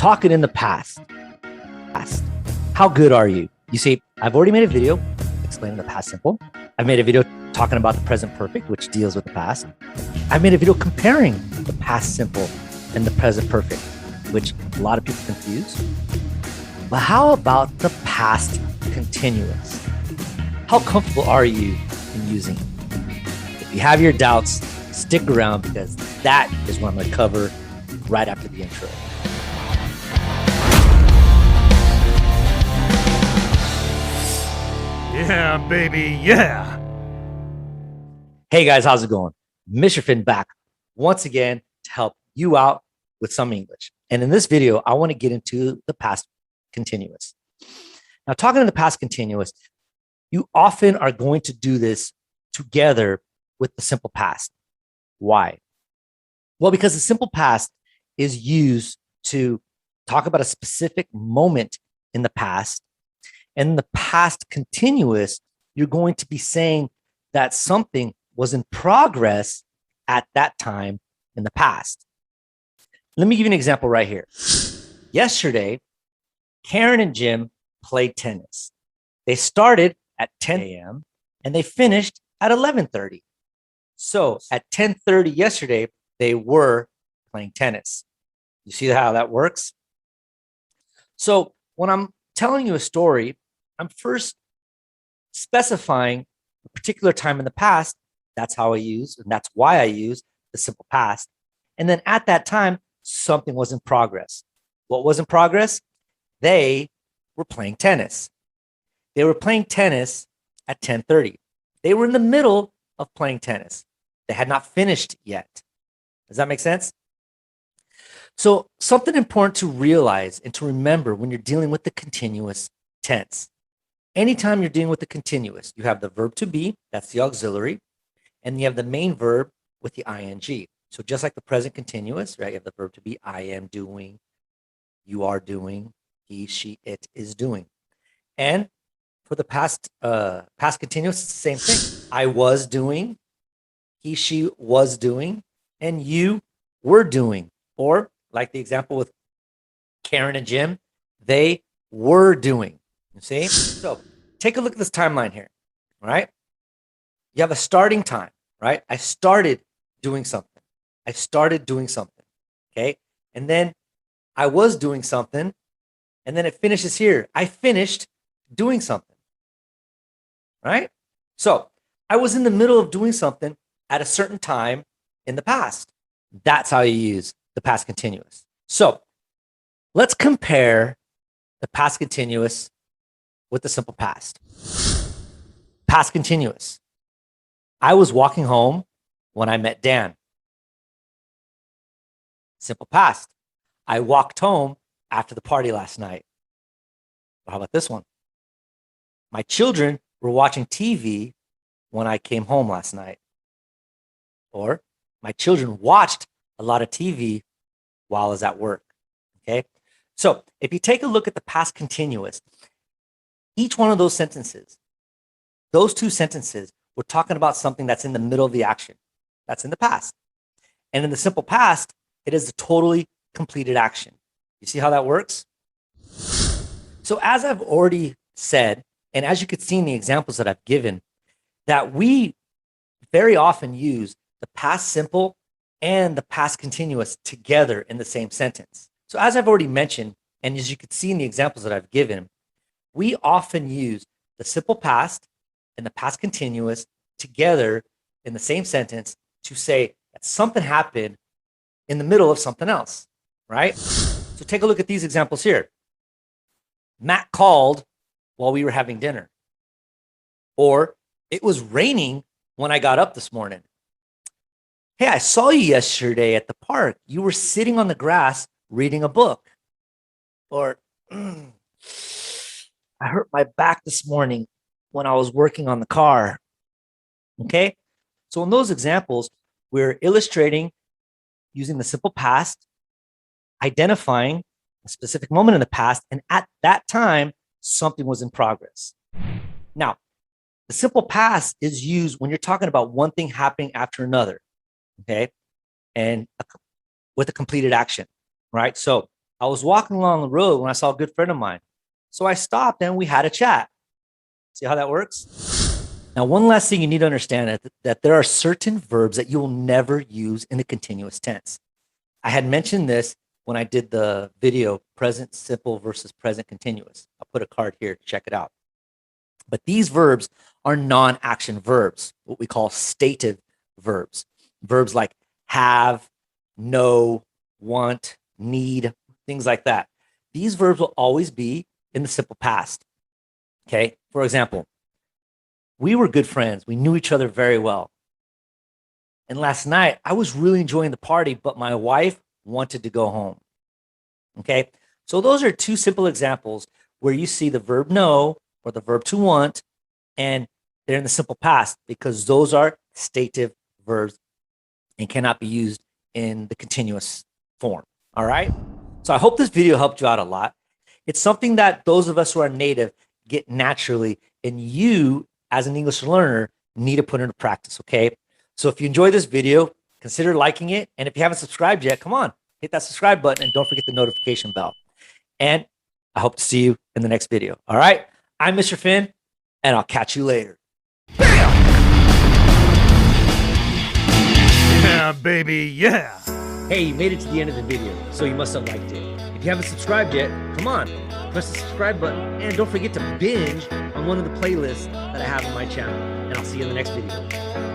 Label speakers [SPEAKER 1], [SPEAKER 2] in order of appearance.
[SPEAKER 1] talking in the past. How good are you? You see, I've already made a video explaining the past simple. I've made a video talking about the present perfect, which deals with the past. I've made a video comparing the past simple and the present perfect, which a lot of people confuse. But how about the past continuous? How comfortable are you in using it? If you have your doubts, stick around because that is what I'm going to cover right after the intro.
[SPEAKER 2] Yeah, baby, yeah.
[SPEAKER 1] Hey guys, how's it going? Mr. Finn back once again to help you out with some English. And in this video, I want to get into the past continuous. Now, talking in the past continuous, you often are going to do this together with the simple past. Why? Well, because the simple past is used to talk about a specific moment in the past. And in the past continuous, you're going to be saying that something was in progress at that time in the past. Let me give you an example right here. Yesterday, Karen and Jim played tennis. They started at 10 a.m. and they finished at 11:30. So at 10:30 yesterday, they were playing tennis. You see how that works? So when I'm telling you a story, I'm first specifying a particular time in the past. That's how I use, and that's why I use the simple past. And then at that time, something was in progress. What was in progress? They were playing tennis. They were playing tennis at 10:30. They were in the middle of playing tennis. They had not finished yet. Does that make sense? So something important to realize and to remember when you're dealing with the continuous tense. Anytime you're dealing with the continuous, you have the verb to be, that's the auxiliary, and you have the main verb with the ing. So just like the present continuous, right? You have the verb to be, I am doing, you are doing, he, she, it is doing. And for the past continuous, it's the same thing. I was doing, he, she was doing, and you were doing. Or like the example with Karen and Jim, they were doing. You see? So take a look at this timeline here. All right. You have a starting time, right? I started doing something. I started doing something. Okay. And then I was doing something. And then it finishes here. I finished doing something. Right? So I was in the middle of doing something at a certain time in the past. That's how you use the past continuous. So let's compare the past continuous with the simple past. Past continuous. I was walking home when I met Dan. Simple past. I walked home after the party last night. Well, how about this one? My children were watching TV when I came home last night. Or my children watched a lot of TV while I was at work. Okay. So if you take a look at the past continuous, each one of those sentences, those two sentences, we're talking about something that's in the middle of the action. That's in the past. And in the simple past, it is a totally completed action. You see how that works? So as I've already said, and as you could see in the examples that I've given, that we very often use the past simple and the past continuous together in the same sentence. So as I've already mentioned, and as you could see in the examples that I've given, we often use the simple past and the past continuous together in the same sentence to say that something happened in the middle of something else, right? So take a look at these examples here. Matt called while we were having dinner. Or it was raining when I got up this morning. Hey, I saw you yesterday at the park. You were sitting on the grass reading a book. Or I hurt my back this morning when I was working on the car. Okay. So in those examples, we're illustrating using the simple past, identifying a specific moment in the past, and at that time, something was in progress. Now, the simple past is used when you're talking about one thing happening after another, okay? And with a completed action, right? So I was walking along the road when I saw a good friend of mine. So I stopped and we had a chat. See how that works? Now, one last thing you need to understand is that there are certain verbs that you will never use in the continuous tense. I had mentioned this when I did the video, present simple versus present continuous. I'll put a card here to check it out. But these verbs are non-action verbs, what we call stative verbs. Verbs like have, know, want, need, things like that. These verbs will always be in the simple past. Okay. For example, we were good friends. We knew each other very well. And last night, I was really enjoying the party, but my wife wanted to go home. Okay. So those are two simple examples where you see the verb know or the verb to want, and they're in the simple past because those are stative verbs and cannot be used in the continuous form. All right. So I hope this video helped you out a lot. It's something that those of us who are native get naturally, and you as an English learner need to put into practice. Okay. So if you enjoyed this video, consider liking it. And if you haven't subscribed yet, come on, hit that subscribe button and don't forget the notification bell. And I hope to see you in the next video. All right. I'm Mr. Finn, and I'll catch you later. Bam!
[SPEAKER 2] Yeah, baby, yeah.
[SPEAKER 1] Hey, you made it to the end of the video, so you must have liked it. If you haven't subscribed yet, come on, press the subscribe button, and don't forget to binge on one of the playlists that I have on my channel. And I'll see you in the next video.